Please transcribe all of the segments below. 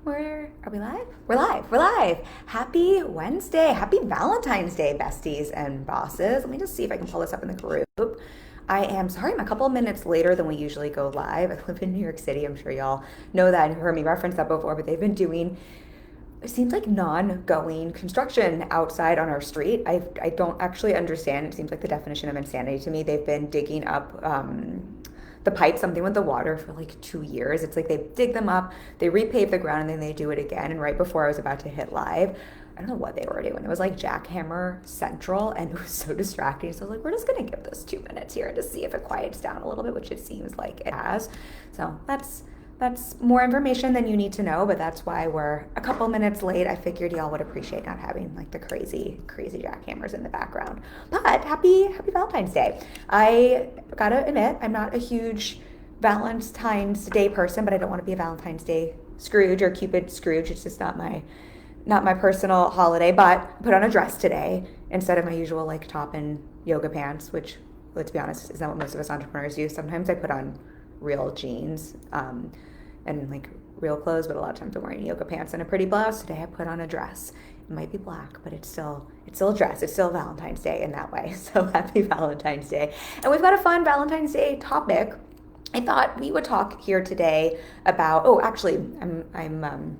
Are we live? We're live. Happy Wednesday. Happy Valentine's Day, besties and bosses. Let me just see if I can pull this up in the group. I am sorry, I'm a couple of minutes later than we usually go live. I live in New York City. I'm sure y'all know that and heard me reference that before, but they've been doing, it seems like non-going construction outside on our street. I don't actually understand. It seems like the definition of insanity to me. They've been digging up the pipe, something with the water, for like 2 years. It's like they dig them up, they repave the ground, and then they do it again. And right before I was about to hit live, I don't know what they were doing. It was like jackhammer central, and it was so distracting. So I was like, we're just gonna give this 2 minutes here to see if it quiets down a little bit, which it seems like it has. So that's more information than you need to know, but that's why we're a couple minutes late. I figured y'all would appreciate not having like the crazy jackhammers in the background. But happy Valentine's Day. I gotta admit, I'm not a huge Valentine's Day person, but I don't want to be a Valentine's Day Scrooge or Cupid Scrooge. It's just not my personal holiday. But I put on a dress today instead of my usual like top and yoga pants, which, let's be honest, is not what most of us entrepreneurs do. Sometimes I put on real jeans and like real clothes, but a lot of times I'm wearing yoga pants and a pretty blouse. Today I put on a dress. It might be black, but it's still a dress. It's still Valentine's Day in that way. So happy Valentine's Day. And we've got a fun Valentine's Day topic. I thought we would talk here today about, I'm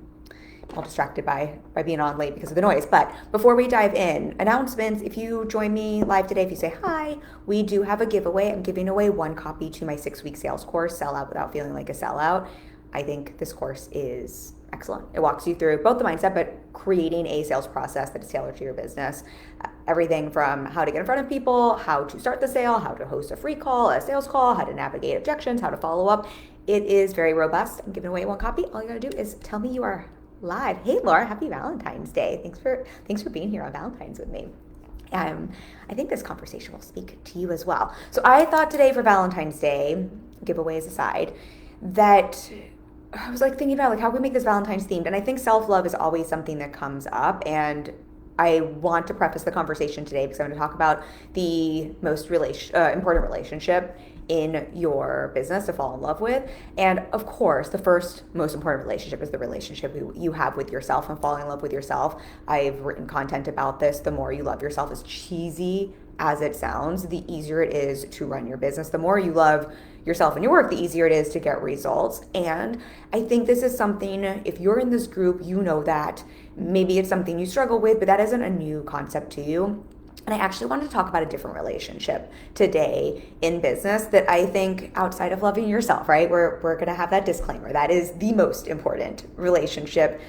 all distracted by being on late because of the noise. But before we dive in, announcements. If you join me live today, if you say hi, we do have a giveaway. I'm giving away 1 copy to my 6-week sales course, Sell Out Without Feeling Like a Sellout. I think this course is excellent. It walks you through both the mindset, but creating a sales process that is tailored to your business. Everything from how to get in front of people, how to start the sale, how to host a free call, a sales call, how to navigate objections, how to follow up. It is very robust. I'm giving away 1 copy. All you gotta do is tell me you are live. Hey Laura, happy Valentine's Day. Thanks for being here on Valentine's with me. I think this conversation will speak to you as well. So I thought today for Valentine's Day, giveaways aside, that I was like thinking about like how can we make this Valentine's themed, and I think self-love is always something that comes up, and I want to preface the conversation today because I'm going to talk about the most important relationship in your business to fall in love with. And of course, the first most important relationship is the relationship you have with yourself and falling in love with yourself. I've written content about this. The more you love yourself, as cheesy as it sounds, the easier it is to run your business. The more you love yourself and your work, the easier it is to get results. And I think this is something, if you're in this group, you know that maybe it's something you struggle with, but that isn't a new concept to you. And I actually wanted to talk about a different relationship today in business that I think, outside of loving yourself, right? We're going to have that disclaimer. That is the most important relationship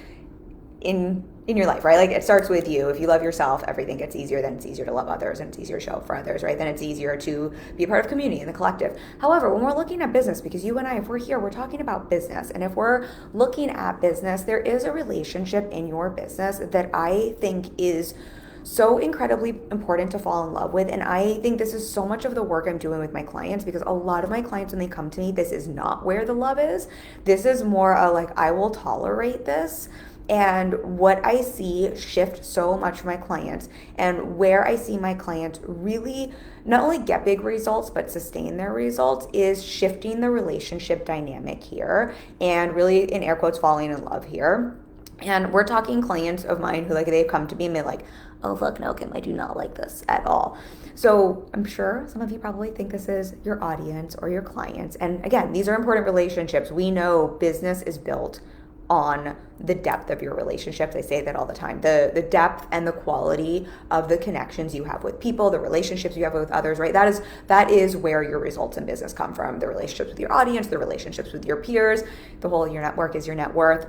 in your life, right? Like it starts with you. If you love yourself, everything gets easier. Then it's easier to love others, and it's easier to show up for others, right? Then it's easier to be a part of community and the collective. However, when we're looking at business, because you and I, if we're here, we're talking about business. And if we're looking at business, there is a relationship in your business that I think is so incredibly important to fall in love with. And I think this is so much of the work I'm doing with my clients, because a lot of my clients, when they come to me, this is not where the love is. This is more a like, I will tolerate this. And what I see shift so much for my clients, and where I see my clients really not only get big results, but sustain their results, is shifting the relationship dynamic here and really, in air quotes, falling in love here. And we're talking clients of mine who like they've come to me and they're like, oh fuck no, Kim, I do not like this at all. So I'm sure some of you probably think this is your audience or your clients. And again, these are important relationships. We know business is built on the depth of your relationships. I say that all the time. The depth and the quality of the connections you have with people, the relationships you have with others, right? That is where your results in business come from. The relationships with your audience, the relationships with your peers, the whole your network is your net worth.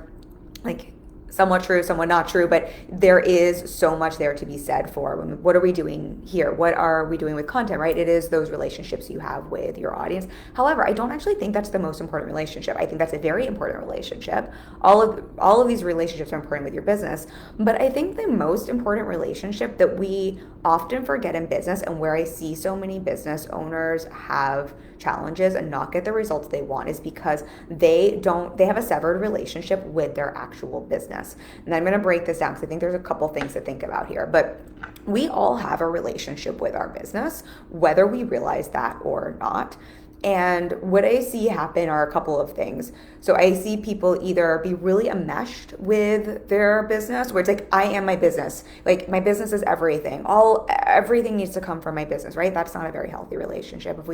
Like, somewhat true, somewhat not true, but there is so much there to be said for what are we doing here? What are we doing with content, right? It is those relationships you have with your audience. However, I don't actually think that's the most important relationship. I think that's a very important relationship. All of these relationships are important with your business, but I think the most important relationship that we often forget in business, and where I see so many business owners have challenges and not get the results they want, is because they have a severed relationship with their actual business. And I'm going to break this down because I think there's a couple things to think about here. But we all have a relationship with our business, whether we realize that or not. And what I see happen are a couple of things. So I see people either be really enmeshed with their business, where it's like, I am my business. Like my business is everything. Everything needs to come from my business, right? That's not a very healthy relationship. If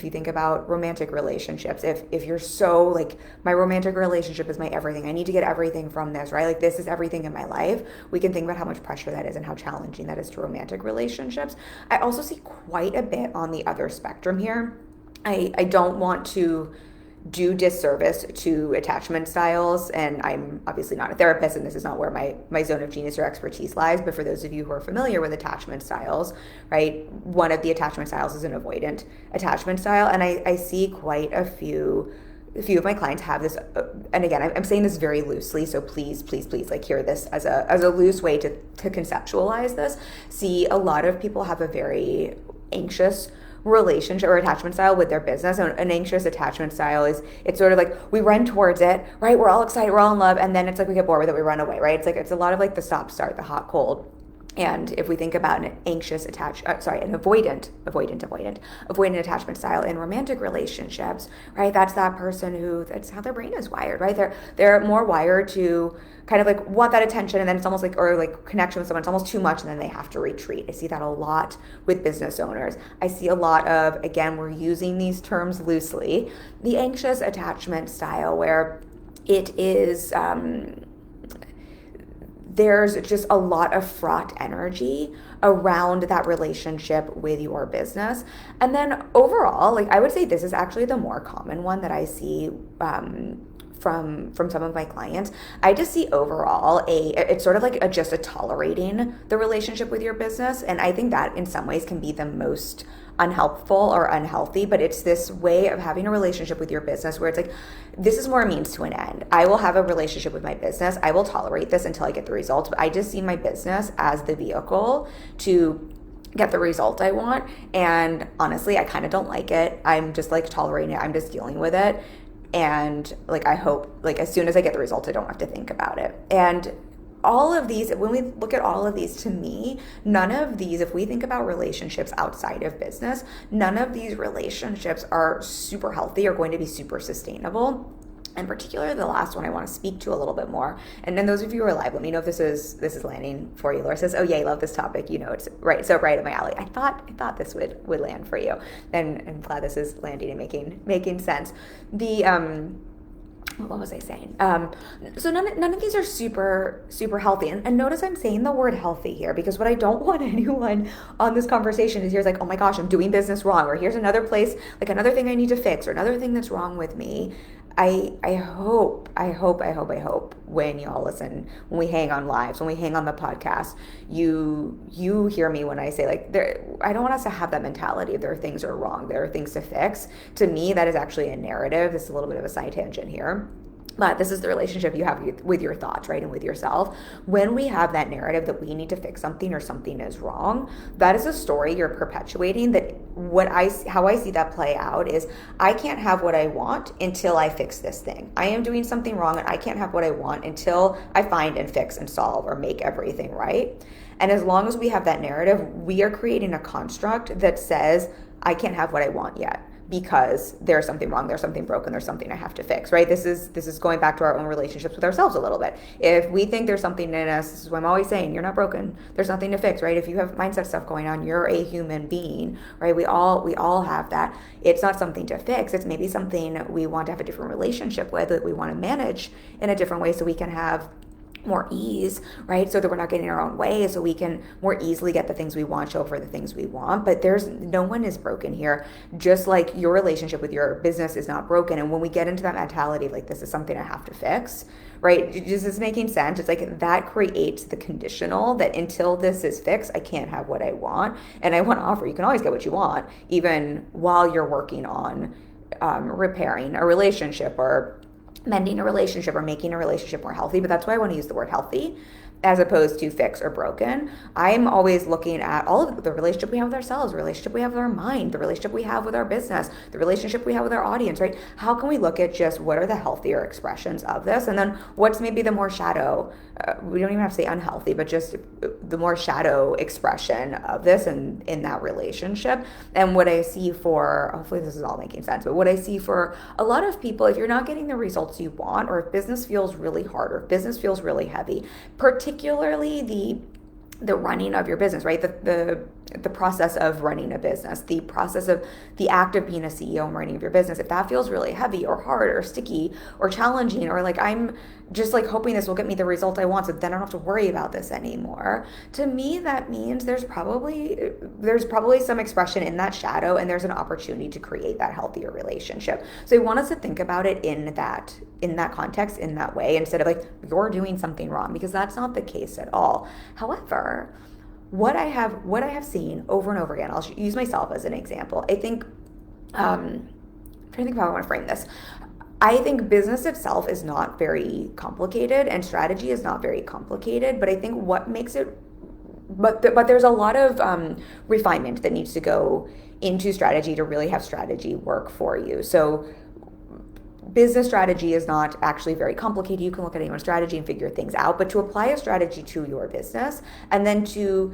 you think about romantic relationships, if you're so like, my romantic relationship is my everything, I need to get everything from this, right? Like this is everything in my life. We can think about how much pressure that is and how challenging that is to romantic relationships. I also see quite a bit on the other spectrum here. I don't want to do disservice to attachment styles, and I'm obviously not a therapist, and this is not where my zone of genius or expertise lies, but for those of you who are familiar with attachment styles, right, one of the attachment styles is an avoidant attachment style, and I see quite a few of my clients have this, and again, I'm saying this very loosely, so please like hear this as a loose way to conceptualize this. See, a lot of people have a very anxious relationship or attachment style with their business. An anxious attachment style is, it's sort of like we run towards it, right? We're all excited, we're all in love, and then it's like we get bored with it, we run away, right? It's a lot of like the stop start, the hot cold. And if we think about an avoidant attachment style in romantic relationships, right? That's that person that's how their brain is wired, right? They're more wired to kind of like want that attention, and then it's almost like, or like connection with someone, it's almost too much, and then they have to retreat. I see that a lot with business owners. I see a lot of, again, we're using these terms loosely, the anxious attachment style, where it is, there's just a lot of fraught energy around that relationship with your business. And then overall, like I would say this is actually the more common one that I see from some of my clients. I just see overall it's sort of like just a tolerating the relationship with your business. And I think that in some ways can be the most unhelpful or unhealthy, but it's this way of having a relationship with your business where it's like, this is more a means to an end. I will have a relationship with my business. I will tolerate this until I get the results, but I just see my business as the vehicle to get the result I want. And honestly, I kind of don't like it. I'm just like tolerating it. I'm just dealing with it. And like, I hope like as soon as I get the results, I don't have to think about it. And all of these, when we look at all of these, to me, none of these, if we think about relationships outside of business, none of these relationships are super healthy or going to be super sustainable. And particularly the last one I want to speak to a little bit more. And then those of you who are live, let me know if this is landing for you. Laura says, "Oh yay, love this topic. You know, it's right, so right up my alley." I thought this would land for you, and I'm glad this is landing and making sense. The what was I saying? So none of these are super healthy. And notice I'm saying the word healthy here, because what I don't want anyone on this conversation is here's like, oh my gosh, I'm doing business wrong, or here's another place, like another thing I need to fix, or another thing that's wrong with me. I hope when y'all listen, when we hang on lives, when we hang on the podcast, you hear me when I say like, I don't want us to have that mentality of there are things that are wrong, there are things to fix. To me, that is actually a narrative. This is a little bit of a side tangent here. But this is the relationship you have with your thoughts, right? And with yourself. When we have that narrative that we need to fix something or something is wrong, that is a story you're perpetuating. That how I see that play out is, I can't have what I want until I fix this thing. I am doing something wrong, and I can't have what I want until I find and fix and solve or make everything right. And as long as we have that narrative, we are creating a construct that says, I can't have what I want yet, because there's something wrong, there's something broken, there's something I have to fix, right? This is going back to our own relationships with ourselves a little bit. If we think there's something in us, this is what I'm always saying, you're not broken, there's nothing to fix, right? If you have mindset stuff going on, you're a human being, right? We all have that. It's not something to fix, it's maybe something we want to have a different relationship with, that we want to manage in a different way so we can have more ease, right? So that we're not getting in our own way, so we can more easily get the things we want, show for the things we want. But no one is broken here. Just like your relationship with your business is not broken. And when we get into that mentality of like, this is something I have to fix, right? This is making sense. It's like that creates the conditional that until this is fixed, I can't have what I want. And I want to offer, you can always get what you want, even while you're working on repairing a relationship or mending a relationship or making a relationship more healthy, but that's why I want to use the word healthy as opposed to fix or broken. I'm always looking at all of the relationship we have with ourselves, the relationship we have with our mind, the relationship we have with our business, the relationship we have with our audience, right? How can we look at just what are the healthier expressions of this? And then what's maybe the more shadow, we don't even have to say unhealthy, but just the more shadow expression of this and in that relationship. And what I see for, hopefully this is all making sense, but what I see for a lot of people, if you're not getting the results you want, or if business feels really hard, or if business feels really heavy, particularly the running of your business, right? The process of running a business, the process of the act of being a CEO and running of your business, if that feels really heavy or hard or sticky or challenging, or like I'm just like hoping this will get me the result I want so then I don't have to worry about this anymore, to me that means there's probably some expression in that shadow, and there's an opportunity to create that healthier relationship. So I want us to think about it in that context, in that way, instead of like you're doing something wrong, because that's not the case at all. However, what I have seen over and over again, I'll use myself as an example. I think, I'm trying to think of how I want to frame this. I think business itself is not very complicated and strategy is not very complicated, but I think what makes it, but there's a lot of refinement that needs to go into strategy to really have strategy work for you. So business strategy is not actually very complicated. You can look at anyone's strategy and figure things out, but to apply a strategy to your business and then to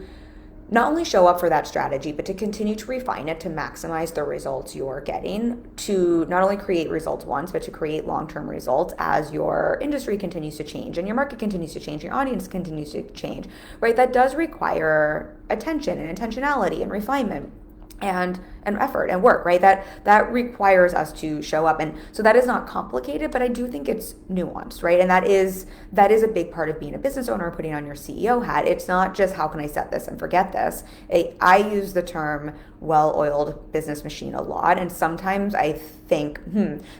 not only show up for that strategy, but to continue to refine it to maximize the results you're getting, to not only create results once, but to create long-term results as your industry continues to change and your market continues to change, your audience continues to change, right? That does require attention and intentionality and refinement and effort and work, right? That requires us to show up. And so that is not complicated, but I do think it's nuanced, right? And that is a big part of being a business owner, putting on your CEO hat. It's not just how can I set this and forget this. I use the term well-oiled business machine a lot, and sometimes I think,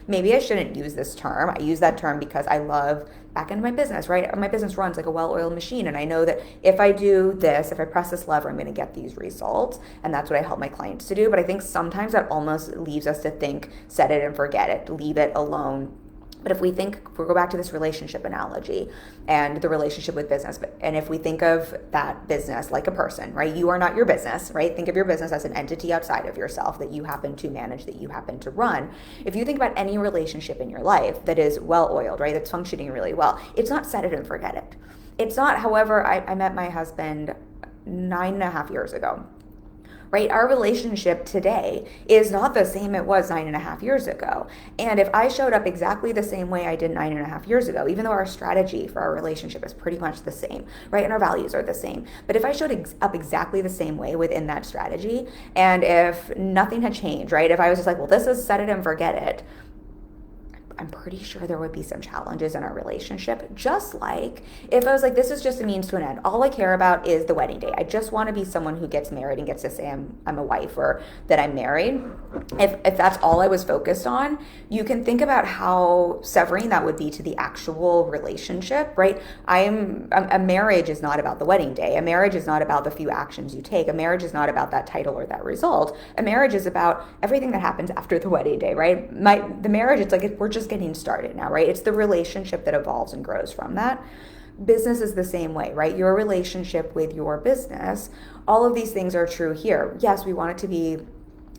maybe I shouldn't use this term. I use that term because I love back into my business, right? My business runs like a well-oiled machine, and I know that if I do this, if I press this lever, I'm going to get these results, and that's what I help my clients to do. But I think sometimes that almost leaves us to think, set it and forget it, leave it alone. But if we go back to this relationship analogy and the relationship with business, and if we think of that business like a person, right? You are not your business, right? Think of your business as an entity outside of yourself that you happen to manage, that you happen to run. If you think about any relationship in your life that is well-oiled, right? That's functioning really well. It's not set it and forget it. It's not, however, I met my husband 9.5 years ago. Right? Our relationship today is not the same it was 9.5 years ago. And if I showed up exactly the same way I did 9.5 years ago, even though our strategy for our relationship is pretty much the same, right? And our values are the same. But if I showed up exactly the same way within that strategy, and if nothing had changed, right? If I was just like, well, this is set it and forget it, I'm pretty sure there would be some challenges in our relationship. Just like if I was like, this is just a means to an end. All I care about is the wedding day. I just want to be someone who gets married and gets to say I'm a wife or that I'm married. If that's all I was focused on, you can think about how severing that would be to the actual relationship, right? A marriage is not about the wedding day. A marriage is not about the few actions you take. A marriage is not about that title or that result. A marriage is about everything that happens after the wedding day, right? The marriage, it's like we're just getting started now, right? It's the relationship that evolves and grows from that. Business is the same way, right? Your relationship with your business, all of these things are true here. Yes, we want it to be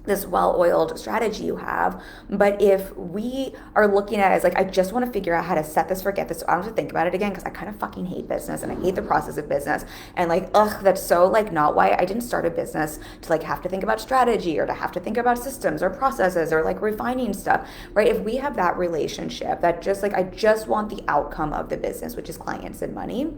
this well-oiled strategy you have, but if we are looking at it as like, I just want to figure out how to set this, forget this, so I don't have to think about it again because I kind of fucking hate business and I hate the process of business, and like, that's so like not why I didn't start a business, to like have to think about strategy or to have to think about systems or processes or like refining stuff, right? If we have that relationship that just like, I just want the outcome of the business, which is clients and money.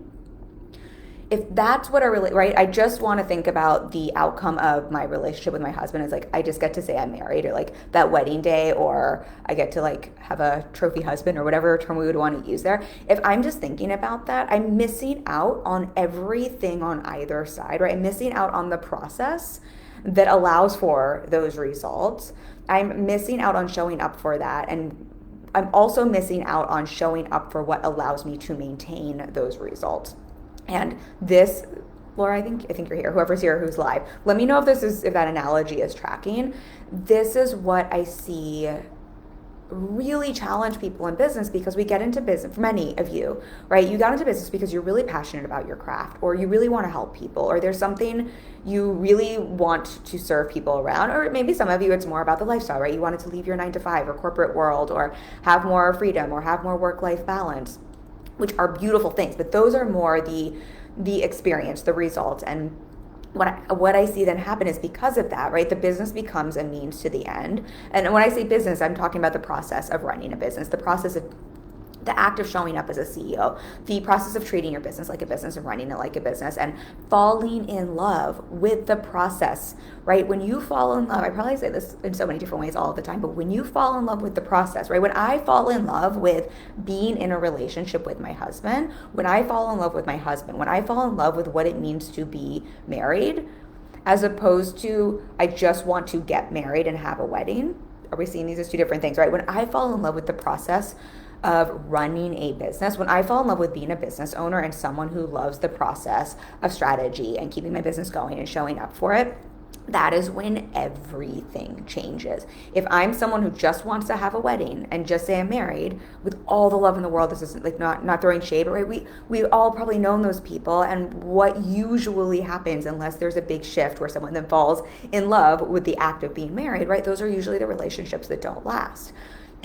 If that's what right? I just want to think about the outcome of my relationship with my husband is like, I just get to say I'm married, or like that wedding day, or I get to like have a trophy husband, or whatever term we would want to use there. If I'm just thinking about that, I'm missing out on everything on either side, right? I'm missing out on the process that allows for those results. I'm missing out on showing up for that. And I'm also missing out on showing up for what allows me to maintain those results. And this, Laura, I think you're here. Whoever's here who's live, let me know if that analogy is tracking. This is what I see really challenge people in business, because we get into business, for many of you, right? You got into business because you're really passionate about your craft, or you really want to help people, or there's something you really want to serve people around, or maybe some of you, it's more about the lifestyle, right? You wanted to leave your 9 to 5 or corporate world, or have more freedom, or have more work-life balance, which are beautiful things, but those are more the experience, the result. And what I see then happen is, because of that, right, the business becomes a means to the end. And when I say business, I'm talking about the process of running a business, the process of the act of showing up as a CEO, the process of treating your business like a business and running it like a business, and falling in love with the process, right? When you fall in love, I probably say this in so many different ways all the time, but when you fall in love with the process, right? When I fall in love with being in a relationship with my husband, when I fall in love with my husband, when I fall in love with what it means to be married, as opposed to I just want to get married and have a wedding. Are we seeing these as two different things, right? When I fall in love with the process of running a business, when I fall in love with being a business owner and someone who loves the process of strategy and keeping my business going and showing up for it, that is when everything changes. If I'm someone who just wants to have a wedding and just say I'm married, with all the love in the world, this isn't like not throwing shade, but right, we all probably known those people, and what usually happens, unless there's a big shift where someone then falls in love with the act of being married, right, those are usually the relationships that don't last.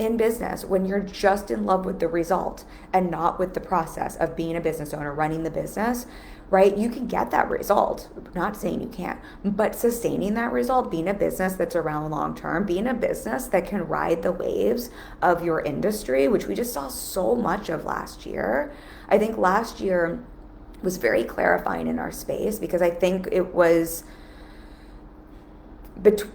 In business, when you're just in love with the result and not with the process of being a business owner, running the business, right? You can get that result. I'm not saying you can't, but sustaining that result, being a business that's around long term, being a business that can ride the waves of your industry, which we just saw so much of last year. I think last year was very clarifying in our space, because I think it was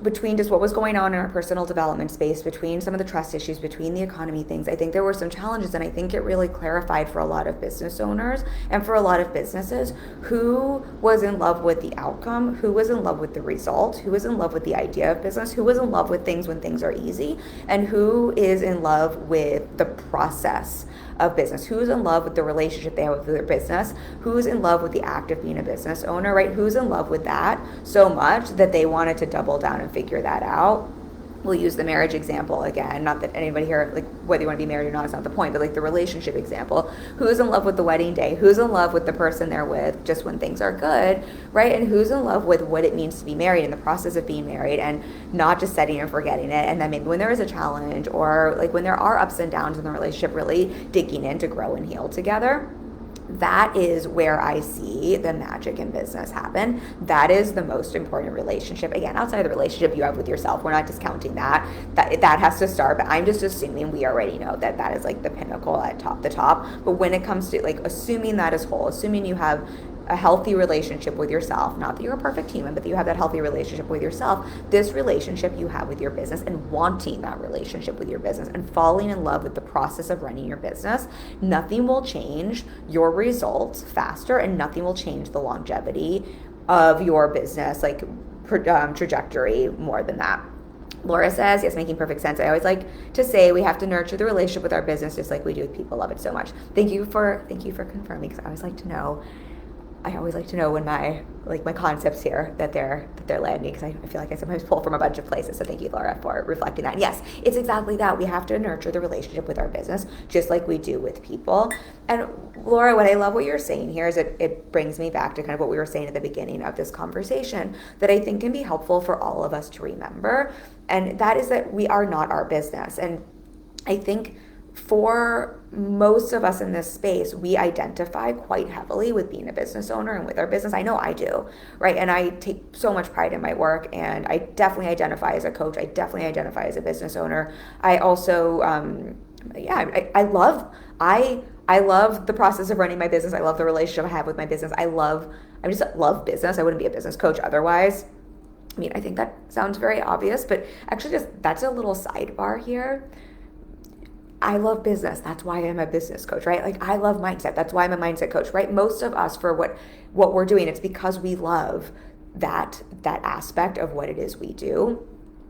between just what was going on in our personal development space, between some of the trust issues, between the economy things, I think there were some challenges, and I think it really clarified for a lot of business owners and for a lot of businesses who was in love with the outcome, who was in love with the result, who was in love with the idea of business, who was in love with things when things are easy, and who is in love with the process of business, who's in love with the relationship they have with their business, who's in love with the act of being a business owner, right? Who's in love with that so much that they wanted to double down and figure that out. We'll use the marriage example again. Not that anybody here, like, whether you want to be married or not is not the point, but like the relationship example. Who's in love with the wedding day? Who's in love with the person they're with just when things are good, right? And who's in love with what it means to be married and the process of being married, and not just setting and forgetting it. And then maybe when there is a challenge, or like when there are ups and downs in the relationship, really digging in to grow and heal together. That is where I see the magic in business happen. That is the most important relationship. Again, outside of the relationship you have with yourself, we're not discounting that. That has to start, but I'm just assuming we already know that that is like the pinnacle at the top. But when it comes to like assuming that is whole, assuming you have a healthy relationship with yourself, not that you're a perfect human, but that you have that healthy relationship with yourself, this relationship you have with your business, and wanting that relationship with your business and falling in love with the process of running your business, nothing will change your results faster, and nothing will change the longevity of your business, like trajectory, more than that. Laura says, yes, making perfect sense. I always like to say we have to nurture the relationship with our business just like we do with people. Love it so much. Thank you for confirming, because I always like to know when my concepts here that they're landing, because I feel like I sometimes pull from a bunch of places. So thank you, Laura, for reflecting that. And yes, it's exactly that. We have to nurture the relationship with our business just like we do with people. And Laura, what I love what you're saying here is it brings me back to kind of what we were saying at the beginning of this conversation that I think can be helpful for all of us to remember. And that is that we are not our business. And I think for most of us in this space, we identify quite heavily with being a business owner and with our business. I know I do, right? And I take so much pride in my work, and I definitely identify as a coach. I definitely identify as a business owner. I also, I love the process of running my business. I love the relationship I have with my business. I just love business. I wouldn't be a business coach otherwise. I mean, I think that sounds very obvious, but actually just that's a little sidebar here. I love business. That's why I'm a business coach, right? Like, I love mindset. That's why I'm a mindset coach, right? Most of us, for what we're doing, it's because we love that aspect of what it is we do.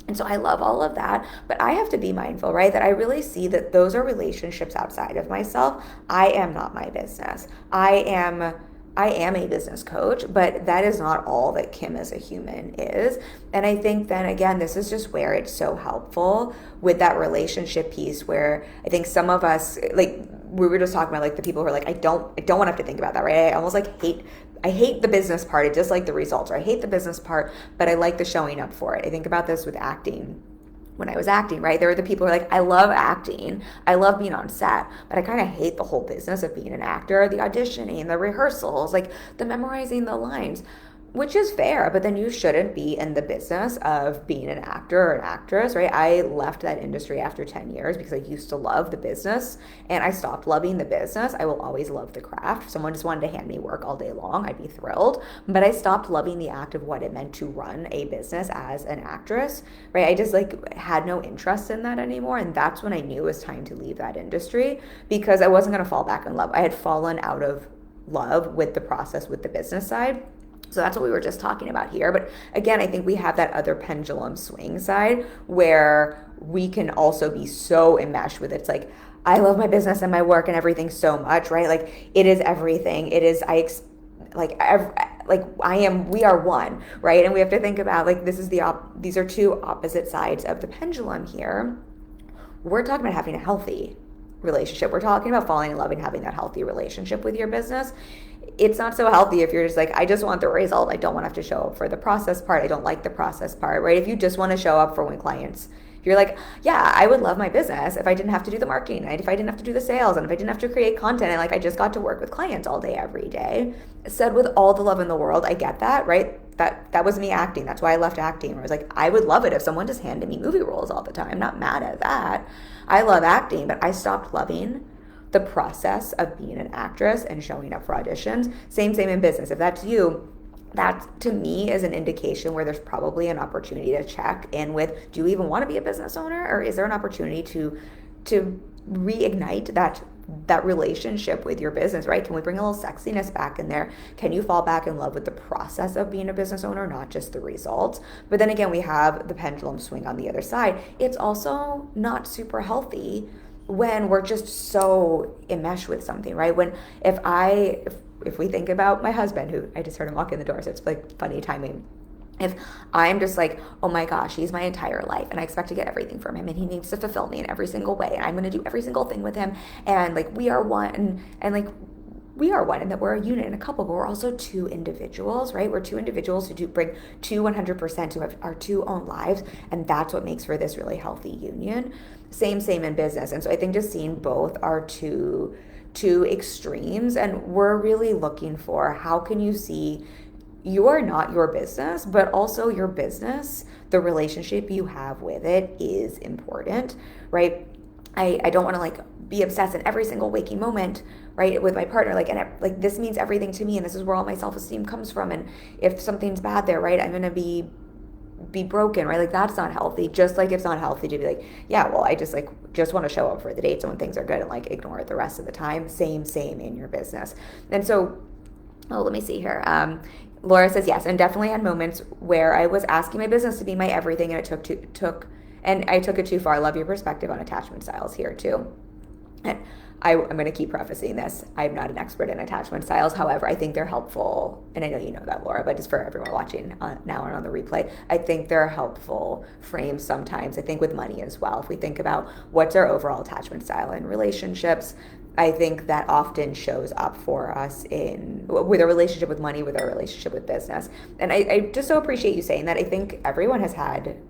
And so I love all of that, but I have to be mindful, right? That I really see that those are relationships outside of myself. I am not my business. I am I am a business coach, but that is not all that Kim as a human is. And I think then again, this is just where it's so helpful with that relationship piece where I think some of us, like we were just talking about like the people who are like, I don't want to have to think about that, right? I almost like I hate the business part. I just like the results, or I hate the business part, but I like the showing up for it. I think about this with acting. When I was acting, right? There were the people who are like, I love acting. I love being on set, but I kind of hate the whole business of being an actor, the auditioning, the rehearsals, like the memorizing the lines, which is fair, but then you shouldn't be in the business of being an actor or an actress, right? I left that industry after 10 years because I used to love the business and I stopped loving the business. I will always love the craft. If someone just wanted to hand me work all day long, I'd be thrilled. But I stopped loving the act of what it meant to run a business as an actress, right? I just like had no interest in that anymore. And that's when I knew it was time to leave that industry because I wasn't going to fall back in love. I had fallen out of love with the process, with the business side. So that's what we were just talking about here. But again, I think we have that other pendulum swing side where we can also be so enmeshed with it. It's like, I love my business and my work and everything so much, right? Like it is everything. It is, we are one, right? And we have to think about like, these are two opposite sides of the pendulum here. We're talking about having a healthy relationship. We're talking about falling in love and having that healthy relationship with your business. It's not so healthy if you're just like, I just want the result. I don't want to have to show up for the process part. I don't like the process part, right? If you just want to show up for when clients, you're like, yeah, I would love my business if I didn't have to do the marketing, if I didn't have to do the sales, and if I didn't have to create content, and like I just got to work with clients all day, every day. Said with all the love in the world, I get that, right? That was me acting. That's why I left acting. Where I was like, I would love it if someone just handed me movie roles all the time. I'm not mad at that. I love acting, but I stopped loving the process of being an actress and showing up for auditions. Same in business. If that's you, that to me is an indication where there's probably an opportunity to check in with, do you even want to be a business owner? Or is there an opportunity to reignite that relationship with your business, right? Can we bring a little sexiness back in there? Can you fall back in love with the process of being a business owner, not just the results? But then again, we have the pendulum swing on the other side. It's also not super healthy when we're just so enmeshed with something, right? When if we think about my husband, who I just heard him walk in the door, so it's like funny timing. If I'm just like, oh my gosh, he's my entire life and I expect to get everything from him and he needs to fulfill me in every single way and I'm going to do every single thing with him and like we are one and like we are one and that we're a unit and a couple, but we're also two individuals, right? We're two individuals who do bring 100% to our two own lives, and that's what makes for this really healthy union. Same in business. And so I think just seeing both are two extremes, and we're really looking for how can you see you're not your business, but also your business, the relationship you have with it is important, right? I don't want to like be obsessed in every single waking moment, right, with my partner, like, and like this means everything to me, and this is where all my self-esteem comes from, and if something's bad there, right, I'm gonna be broken, right? Like that's not healthy. Just like it's not healthy to be like, yeah, well, I just want to show up for the dates and when things are good and like ignore it the rest of the time. Same in your business. And so, let me see here. Laura says yes, and definitely had moments where I was asking my business to be my everything, and I took it too far. I love your perspective on attachment styles here too. And I'm going to keep prefacing this. I'm not an expert in attachment styles. However, I think they're helpful. And I know you know that, Laura, but just for everyone watching now and on the replay, I think they're helpful frames sometimes. I think with money as well. If we think about what's our overall attachment style in relationships, I think that often shows up for us with a relationship with money, with our relationship with business. And I just so appreciate you saying that. I think everyone has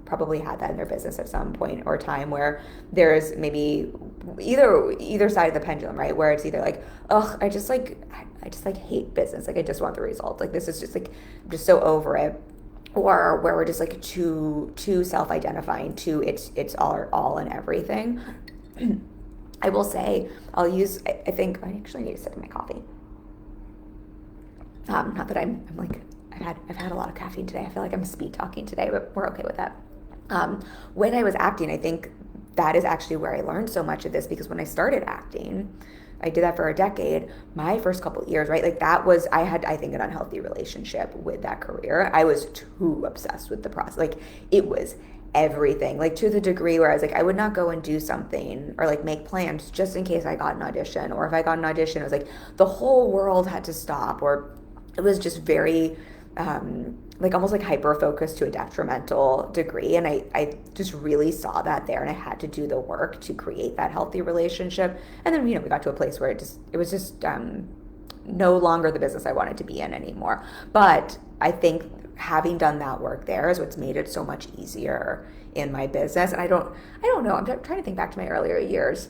probably had that in their business at some point or time where there's maybe either side of the pendulum, right? Where it's either like, oh, I just hate business. Like I just want the result. Like this is just like, I'm just so over it. Or where we're just like too self-identifying, it's all and everything. I will say, I think I actually need to sip my coffee. Not that I'm like, I've had a lot of caffeine today. I feel like I'm speed talking today, but we're okay with that. When I was acting, I think that is actually where I learned so much of this, because when I started acting, I did that for a decade. My first couple of years, right? Like I had, I think, an unhealthy relationship with that career. I was too obsessed with the process. Like it was everything, like to the degree where I was like, I would not go and do something or like make plans just in case I got an audition, or if I got an audition, it was like the whole world had to stop, or it was just very like almost like hyper focused to a detrimental degree. And I just really saw that there, and I had to do the work to create that healthy relationship. And then, we got to a place where it was just no longer the business I wanted to be in anymore. But I think having done that work there is what's made it so much easier in my business. And I don't know, I'm trying to think back to my earlier years,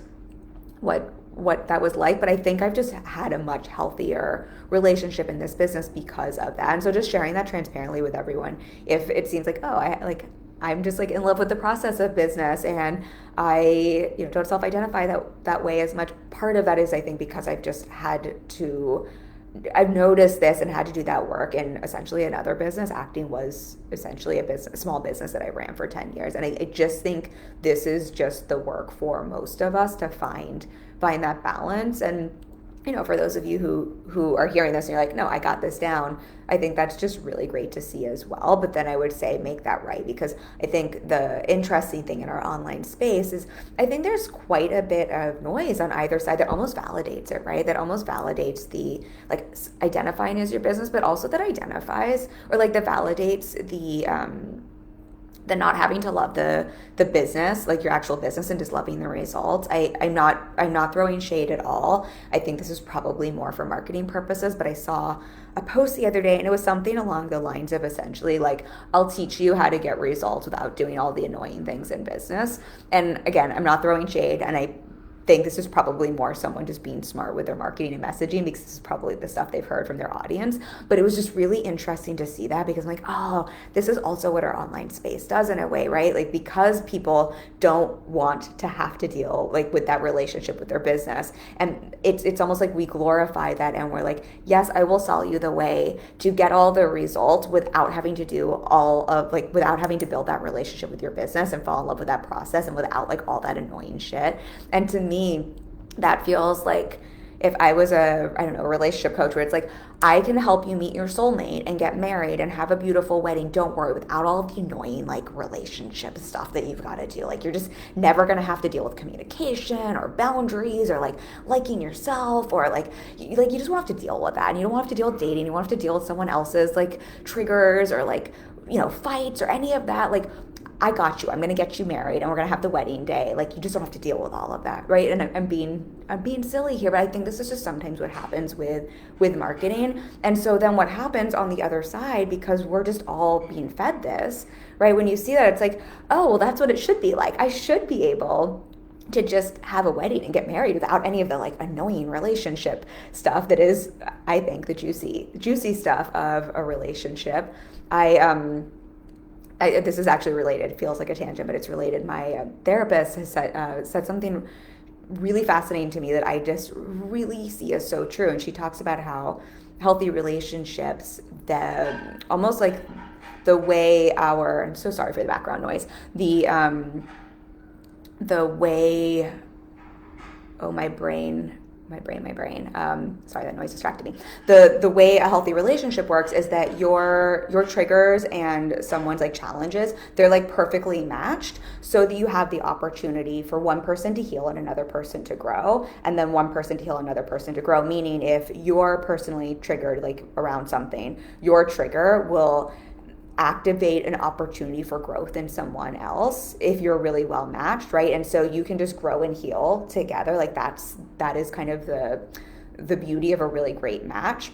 what that was like, but I think I've just had a much healthier relationship in this business because of that. And so just sharing that transparently with everyone, if it seems like, oh, I'm just like in love with the process of business, and I don't self-identify that way as much. Part of that is, I think, because I've noticed this and had to do that work in essentially another business. Acting was essentially a small business that I ran for 10 years. And I just think this is just the work for most of us to find that balance. And, for those of you who are hearing this and you're like, no, I got this down, I think that's just really great to see as well. But then I would say make that right, because I think the interesting thing in our online space is I think there's quite a bit of noise on either side that almost validates it, right? That almost validates the like identifying as your business, but also that identifies or like that validates the not having to love the business, like your actual business, and just loving the results. I'm not throwing shade at all. I think this is probably more for marketing purposes, but I saw a post the other day, and it was something along the lines of essentially like, I'll teach you how to get results without doing all the annoying things in business. And again, I'm not throwing shade, and I think this is probably more someone just being smart with their marketing and messaging, because this is probably the stuff they've heard from their audience. But it was just really interesting to see that, because I'm like, oh, this is also what our online space does in a way, right? Like, because people don't want to have to deal like with that relationship with their business, and it's almost like we glorify that, and we're like, yes, I will sell you the way to get all the results without having to do without having to build that relationship with your business and fall in love with that process, and without like all that annoying shit. And to me, that feels like if I was a relationship coach, where it's like, I can help you meet your soulmate and get married and have a beautiful wedding. Don't worry, without all of the annoying like relationship stuff that you've got to do. Like, you're just never going to have to deal with communication or boundaries or like liking yourself, or like you just won't have to deal with that. And you don't want to have to deal with dating. You won't have to deal with someone else's like triggers or like, fights or any of that. Like, I got you. I'm going to get you married, and we're going to have the wedding day. Like, you just don't have to deal with all of that, right? And I'm being silly here, but I think this is just sometimes what happens with marketing. And so then what happens on the other side, because we're just all being fed this, right? When you see that, it's like, oh, well, that's what it should be like. I should be able to just have a wedding and get married without any of the like annoying relationship stuff that is, I think, the juicy stuff of a relationship. This is actually related. It feels like a tangent, but it's related. My therapist has said something really fascinating to me that I just really see as so true. And she talks about how healthy relationships, almost like the way I'm so sorry for the background noise. The way, oh, my brain. Sorry, that noise distracted me. The way a healthy relationship works is that your triggers and someone's like challenges, they're like perfectly matched, so that you have the opportunity for one person to heal and another person to grow, and then one person to heal, another person to grow. Meaning, if you're personally triggered like around something, your trigger will activate an opportunity for growth in someone else if you're really well matched, right? And so you can just grow and heal together. Like, that is kind of the beauty of a really great match,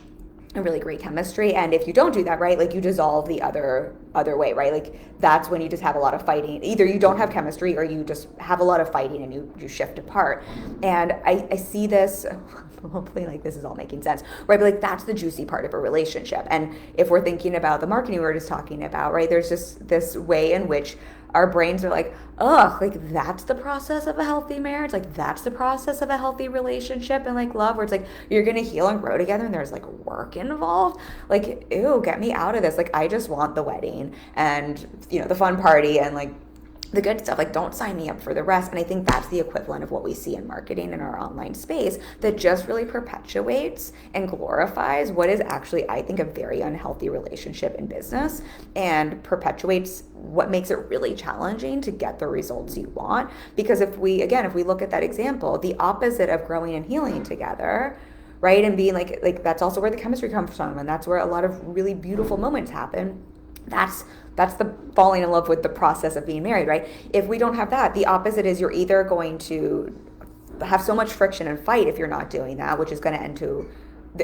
a really great chemistry. And if you don't do that, right, like, you dissolve the other way, right? Like, that's when you just have a lot of fighting. Either you don't have chemistry, or you just have a lot of fighting and you shift apart. And I see this, hopefully like this is all making sense, right? But like, that's the juicy part of a relationship. And if we're thinking about the marketing we were just talking about, right, there's just this way in which our brains are like, ugh, like, that's the process of a healthy marriage, like, that's the process of a healthy relationship and like love, where it's like, you're gonna heal and grow together and there's like work involved. Like, ew, get me out of this. Like, I just want the wedding and the fun party and like the good stuff. Like, don't sign me up for the rest. And I think that's the equivalent of what we see in marketing in our online space, that just really perpetuates and glorifies what is actually, I think, a very unhealthy relationship in business, and perpetuates what makes it really challenging to get the results you want. Because if we look at that example, the opposite of growing and healing together, right, and being like that's also where the chemistry comes from, and that's where a lot of really beautiful moments happen. That's the falling in love with the process of being married, right? If we don't have that, the opposite is you're either going to have so much friction and fight if you're not doing that, which is going to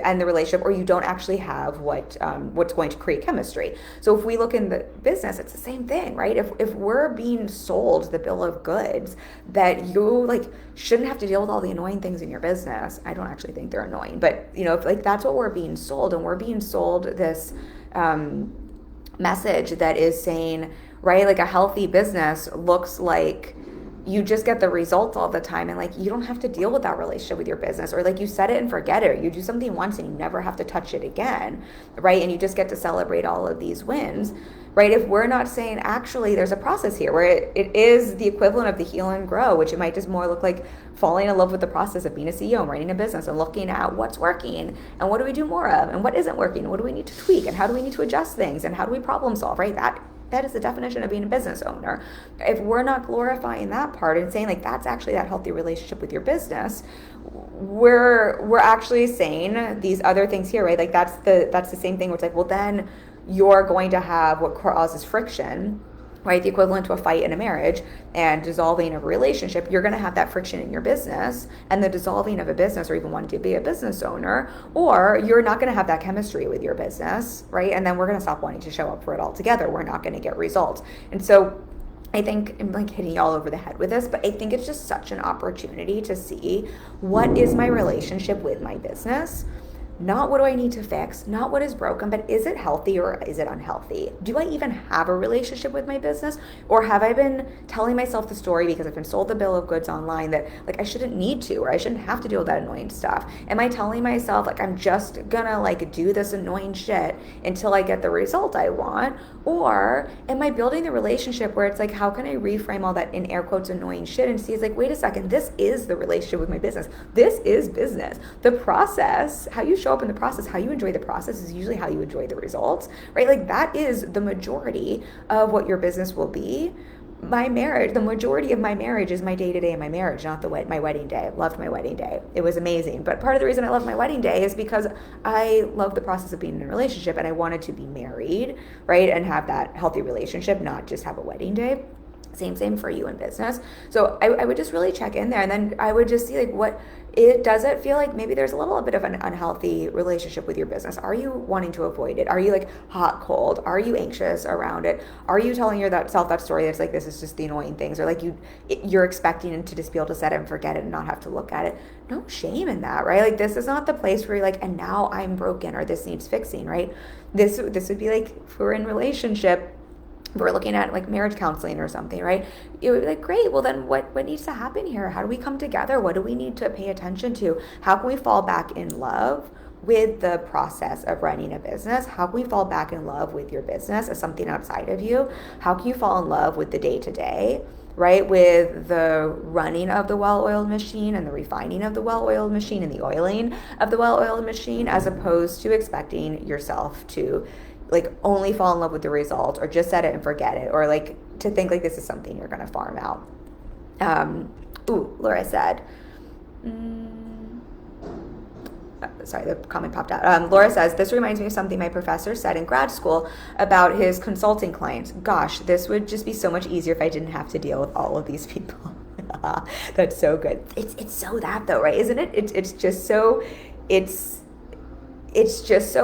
end the relationship, or you don't actually have what's going to create chemistry. So if we look in the business, it's the same thing, right? If we're being sold the bill of goods that you shouldn't have to deal with all the annoying things in your business. I don't actually think they're annoying, but if that's what we're being sold, and we're being sold this message that is saying, right, like a healthy business looks like you just get the results all the time, and you don't have to deal with that relationship with your business, or you set it and forget it, or you do something once and you never have to touch it again, right? And you just get to celebrate all of these wins, right? If we're not saying, actually, there's a process here where it is the equivalent of the heal and grow, which it might just more look like falling in love with the process of being a CEO and running a business, and looking at what's working and what do we do more of, and what isn't working, and what do we need to tweak, and how do we need to adjust things, and how do we problem solve, right? That is the definition of being a business owner. If we're not glorifying that part and saying that's actually that healthy relationship with your business, we're actually saying these other things here, right? That's the same thing where it's well, then you're going to have what causes friction, right? The equivalent to a fight in a marriage and dissolving of a relationship. You're going to have that friction in your business and the dissolving of a business, or even wanting to be a business owner, or you're not going to have that chemistry with your business, right? And then we're going to stop wanting to show up for it altogether. We're not going to get results. And so I think I'm hitting you all over the head with this, but I think it's just such an opportunity to see, what is my relationship with my business? Not what do I need to fix, not what is broken, but is it healthy or is it unhealthy? Do I even have a relationship with my business? Or have I been telling myself the story because I've been sold the bill of goods online that I shouldn't need to, or I shouldn't have to deal with that annoying stuff? Am I telling myself I'm just gonna do this annoying shit until I get the result I want? Or am I building the relationship where it's how can I reframe all that in air quotes annoying shit and see wait a second, this is the relationship with my business. This is business. The process, how you show up in the process, how you enjoy the process is usually how you enjoy the results, right? That is the majority of what your business will be. My marriage, the majority of my marriage is my day-to-day in my marriage, not my wedding day. I loved my wedding day. It was amazing. But part of the reason I love my wedding day is because I love the process of being in a relationship, and I wanted to be married, right? And have that healthy relationship, not just have a wedding day. Same for you in business. So I would just really check in there, and then I would just see does it feel like maybe there's a little bit of an unhealthy relationship with your business? Are you wanting to avoid it? Are you hot, cold? Are you anxious around it? Are you telling yourself that story that's this is just the annoying things, or you're expecting to just be able to set it and forget it and not have to look at it? No shame in that, right? This is not the place where you're and now I'm broken, or this needs fixing, right? This would be if we're in relationship, we're looking at marriage counseling or something, right? It would be great, well then what needs to happen here? How do we come together? What do we need to pay attention to? How can we fall back in love with the process of running a business? How can we fall back in love with your business as something outside of you? How can you fall in love with the day-to-day, right? With the running of the well-oiled machine, and the refining of the well-oiled machine, and the oiling of the well-oiled machine, as opposed to expecting yourself to only fall in love with the result, or just set it and forget it, or to think this is something you're going to farm out. Laura said, sorry, the comment popped out. Laura says, this reminds me of something my professor said in grad school about his consulting clients. Gosh, this would just be so much easier if I didn't have to deal with all of these people. That's so good. It's so that though, right? Isn't it? It's just so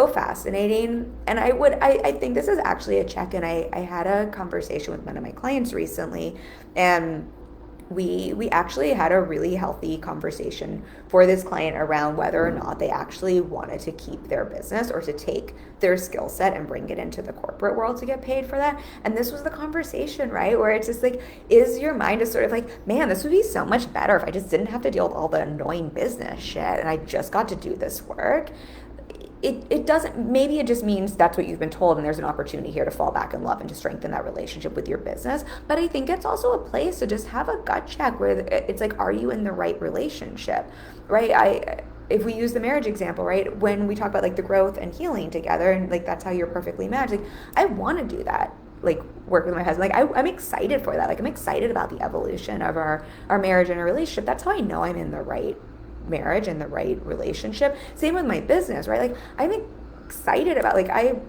fascinating. And I think this is actually a check-in. I had a conversation with one of my clients recently, and we actually had a really healthy conversation for this client around whether or not they actually wanted to keep their business, or to take their skill set and bring it into the corporate world to get paid for that. And this was the conversation, right? Where it's just is your mind just sort of man, this would be so much better if I just didn't have to deal with all the annoying business shit and I just got to do this work. it doesn't, maybe it just means that's what you've been told and there's an opportunity here to fall back in love and to strengthen that relationship with your business. But I think it's also a place to just have a gut check where it's like, are you in the right relationship, right? If we use the marriage example, right, when we talk about like the growth and healing together, and like that's how you're perfectly matched, like I want to do that, like work with my husband, like I'm excited for that, like I'm excited about the evolution of our marriage and our relationship. That's how I know I'm in the right marriage and the right relationship. Same with my business, right? Like I'm excited about, like I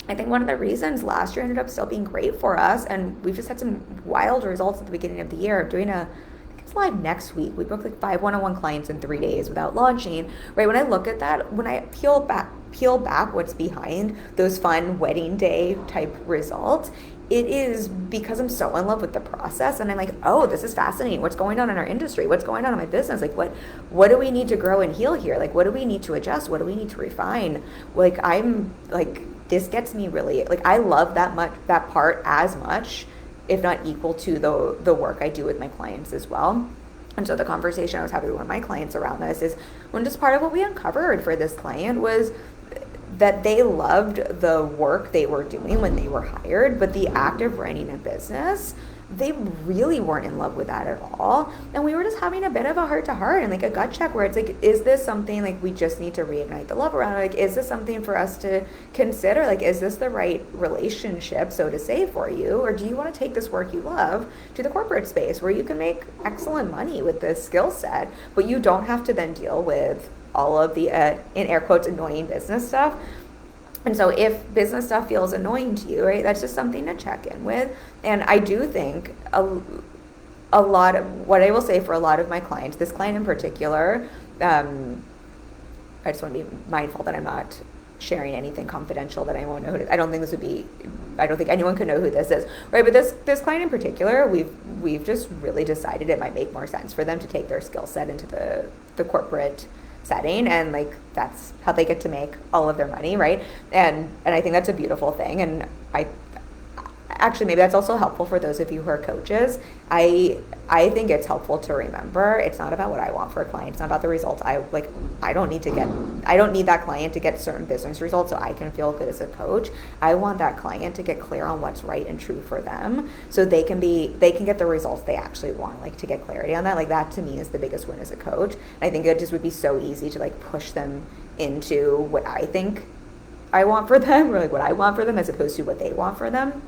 think one of the reasons last year ended up still being great for us, and we've just had some wild results at the beginning of the year of doing I think it's live next week. We booked like 5 one-on-one clients in 3 days without launching, right? When I look at that, when I peel back what's behind those fun wedding day type results, it is because I'm so in love with the process, and I'm like, oh, this is fascinating. What's going on in our industry? What's going on in my business? Like, what do we need to grow and heal here? Like, what do we need to adjust? What do we need to refine? Like, I'm like, this gets me really, like, I love that part as much, if not equal to the work I do with my clients as well. And so the conversation I was having with one of my clients around this is, when just part of what we uncovered for this client was that they loved the work they were doing when they were hired, but the act of running a business, they really weren't in love with that at all. And we were just having a bit of a heart-to-heart and like a gut check where it's like, is this something like we just need to reignite the love around? Like, is this something for us to consider? Like, is this the right relationship, so to say, for you? Or do you want to take this work you love to the corporate space where you can make excellent money with this skill set, but you don't have to then deal with all of the, in air quotes, annoying business stuff? And so if business stuff feels annoying to you, right, that's just something to check in with. And I do think a lot of what I will say for a lot of my clients, this client in particular, I just want to be mindful that I'm not sharing anything confidential that I won't know who it is. I don't think anyone could know who this is, right? But this client in particular, we've just really decided it might make more sense for them to take their skill set into the corporate setting, and like that's how they get to make all of their money, right? And I think that's a beautiful thing. And I actually, maybe that's also helpful for those of you who are coaches. I think it's helpful to remember it's not about what I want for a client. It's not about the results. I don't need that client to get certain business results so I can feel good as a coach. I want that client to get clear on what's right and true for them, so they can get the results they actually want, like to get clarity on that. Like that to me is the biggest win as a coach. And I think it just would be so easy to like push them into what I think I want for them, or like what I want for them as opposed to what they want for them.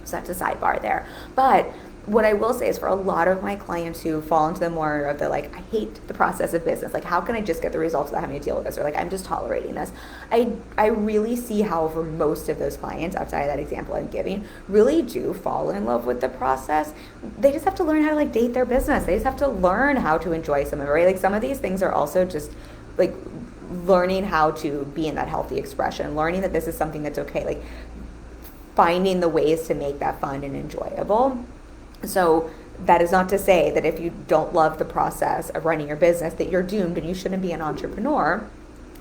So that's a sidebar there. But what I will say is, for a lot of my clients who fall into the more of the like, I hate the process of business, like how can I just get the results without having to deal with this, or like I'm just tolerating this, I really see how for most of those clients, outside of that example I'm giving, really do fall in love with the process. They just have to learn how to like date their business. They just have to learn how to enjoy some of it, right? Like some of these things are also just like learning how to be in that healthy expression, learning that this is something that's okay, like finding the ways to make that fun and enjoyable. So that is not to say that if you don't love the process of running your business that you're doomed and you shouldn't be an entrepreneur.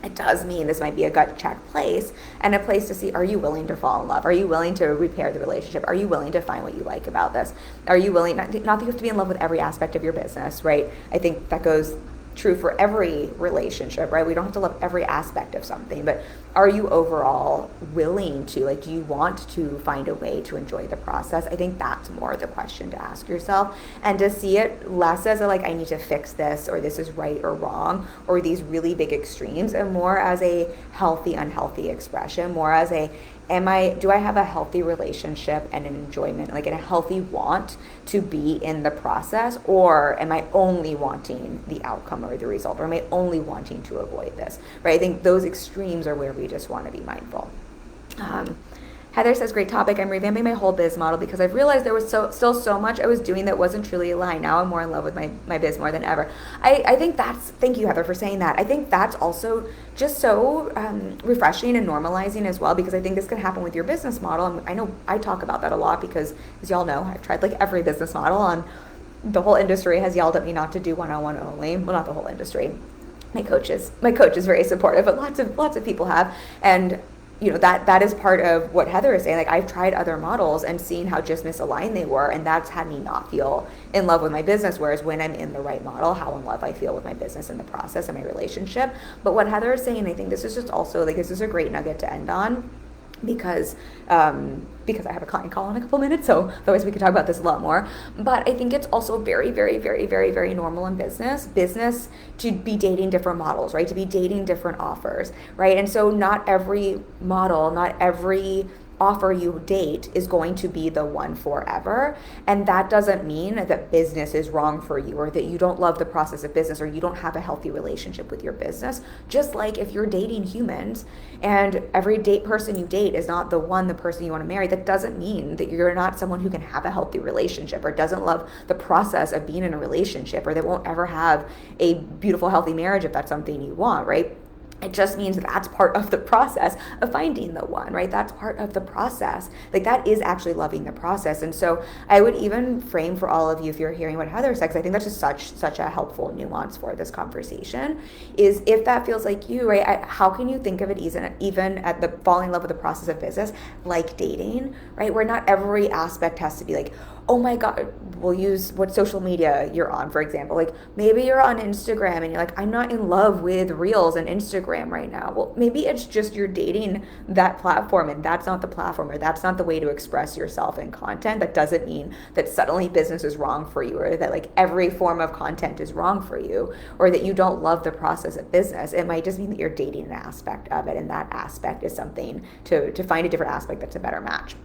It does mean this might be a gut check place, and a place to see, are you willing to fall in love? Are you willing to repair the relationship? Are you willing to find what you like about this? Are you willing, not that you have to be in love with every aspect of your business, right? I think that goes true for every relationship, right? We don't have to love every aspect of something, but are you overall willing to, like, do you want to find a way to enjoy the process? I think that's more the question to ask yourself, and to see it less as a, like, I need to fix this, or this is right or wrong, or these really big extremes, and more as a healthy, unhealthy expression, more as a, do I have a healthy relationship and an enjoyment, like a healthy want to be in the process, or am I only wanting the outcome or the result, or am I only wanting to avoid this, right? I think those extremes are where we just want to be mindful. Heather says, great topic. I'm revamping my whole biz model because I've realized there was still so much I was doing that wasn't truly aligned. Now I'm more in love with my biz more than ever. I think thank you, Heather, for saying that. I think that's also just so refreshing and normalizing as well, because I think this can happen with your business model. And I know I talk about that a lot because, as y'all know, I've tried like every business model, and the whole industry has yelled at me not to do one-on-one only. Well, not the whole industry. My coach is very supportive, but lots of people have. And that is part of what Heather is saying. Like, I've tried other models and seen how just misaligned they were, and that's had me not feel in love with my business. Whereas when I'm in the right model, how in love I feel with my business and the process and my relationship. But what Heather is saying, I think this is just also like, this is a great nugget to end on, because I have a client call in a couple minutes, so otherwise we could talk about this a lot more. But I think it's also very, very, very, very, very normal in business to be dating different models, right? To be dating different offers, right? And so not every model, not every offer you date is going to be the one forever. And that doesn't mean that business is wrong for you, or that you don't love the process of business, or you don't have a healthy relationship with your business. Just like if you're dating humans and every person you date is not the person you want to marry, that doesn't mean that you're not someone who can have a healthy relationship, or doesn't love the process of being in a relationship, or that won't ever have a beautiful, healthy marriage if that's something you want, right? It just means that's part of the process of finding the one, right? That's part of the process. Like, that is actually loving the process. And so I would even frame for all of you, if you're hearing what Heather said, because I think that's just such a helpful nuance for this conversation, is if that feels like you, right? How can you think of it even at the falling in love with the process of business, like dating, right? Where not every aspect has to be like, oh my God, we'll use what social media you're on, for example. Like, maybe you're on Instagram and you're like, I'm not in love with Reels and Instagram right now. Well, maybe it's just you're dating that platform, and that's not the platform, or that's not the way to express yourself in content. That doesn't mean that suddenly business is wrong for you, or that like every form of content is wrong for you, or that you don't love the process of business. It might just mean that you're dating an aspect of it, and that aspect is something to find a different aspect that's a better match.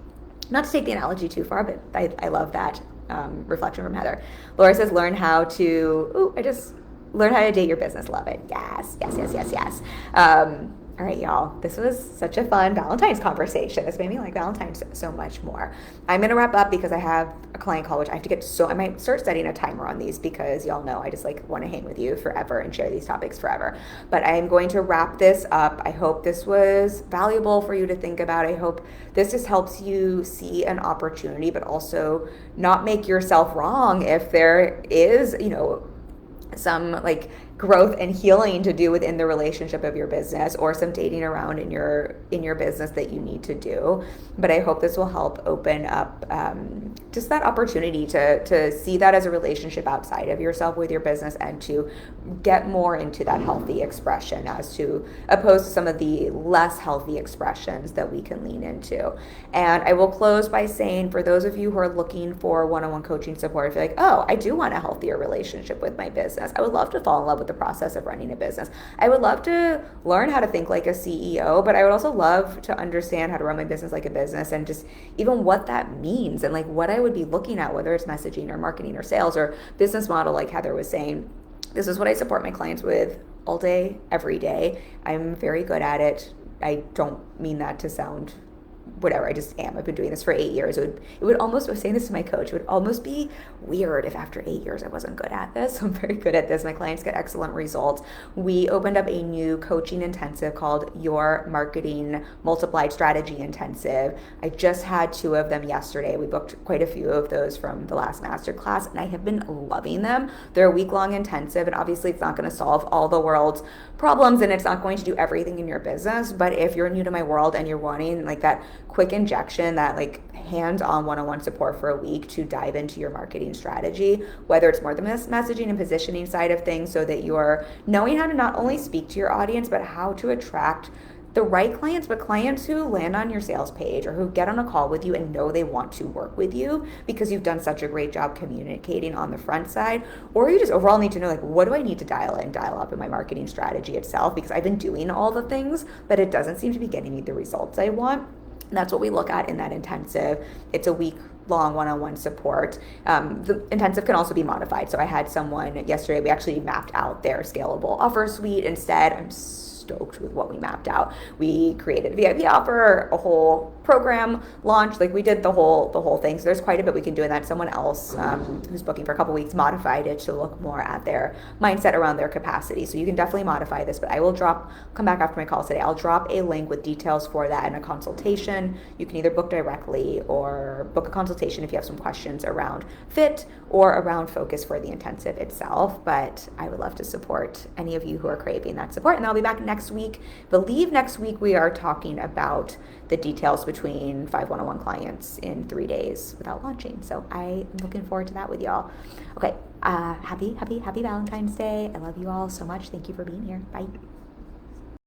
Not to take the analogy too far, but I love that reflection from Heather. Laura says, learn how to date your business. Love it. Yes, yes, yes, yes, yes. All right, y'all. This was such a fun Valentine's conversation. This made me like Valentine's so much more. I'm going to wrap up because I have a client call, which I have to get to. So I might start setting a timer on these, because y'all know I just like want to hang with you forever and share these topics forever. But I am going to wrap this up. I hope this was valuable for you to think about. I hope this just helps you see an opportunity, but also not make yourself wrong if there is, some like growth and healing to do within the relationship of your business, or some dating around in your business that you need to do. But I hope this will help open up just that opportunity to see that as a relationship outside of yourself with your business, and to get more into that healthy expression, as to opposed to some of the less healthy expressions that we can lean into. And I will close by saying, for those of you who are looking for one-on-one coaching support, if you're like, oh, I do want a healthier relationship with my business, I would love to fall in love with the process of running a business. I would love to learn how to think like a CEO, but I would also love to understand how to run my business like a business, and just even what that means, and like what I would be looking at, whether it's messaging or marketing or sales or business model, like Heather was saying. This is what I support my clients with all day, every day. I'm very good at it. I don't mean that to sound whatever, I just am. I've been doing this for 8 years. It would almost, I was saying this to my coach, it would almost be weird if after 8 years I wasn't good at this. So I'm very good at this. My clients get excellent results. We opened up a new coaching intensive called Your Marketing Multiplied Strategy Intensive. I just had 2 of them yesterday. We booked quite a few of those from the last masterclass, and I have been loving them. They're a week-long intensive, and obviously it's not going to solve all the world's problems, and it's not going to do everything in your business. But if you're new to my world and you're wanting like that quick injection, that like hands-on one-on-one support for a week to dive into your marketing strategy, whether it's more the messaging and positioning side of things, so that you're knowing how to not only speak to your audience, but how to attract the right clients, but clients who land on your sales page, or who get on a call with you and know they want to work with you because you've done such a great job communicating on the front side. Or you just overall need to know, like, what do I need to dial up in my marketing strategy itself, because I've been doing all the things, but it doesn't seem to be getting me the results I want. And that's what we look at in that intensive. It's a week-long one-on-one support. The intensive can also be modified. So I had someone yesterday, we actually mapped out their scalable offer suite instead. I'm stoked with what we mapped out. We created a VIP offer, a whole program launch, like we did the whole thing. So there's quite a bit we can do in that. Someone else who's booking for a couple weeks modified it to look more at their mindset around their capacity. So you can definitely modify this, but I will come back after my call today. I'll drop a link with details for that and a consultation. You can either book directly or book a consultation if you have some questions around fit or around focus for the intensive itself. But I would love to support any of you who are craving that support. And I'll be back next next week. Believe next week we are talking about the details between 5 one-on-one clients in 3 days without launching. So I am looking forward to that with y'all. Okay, happy Valentine's Day. I love you all so much. Thank you for being here. Bye.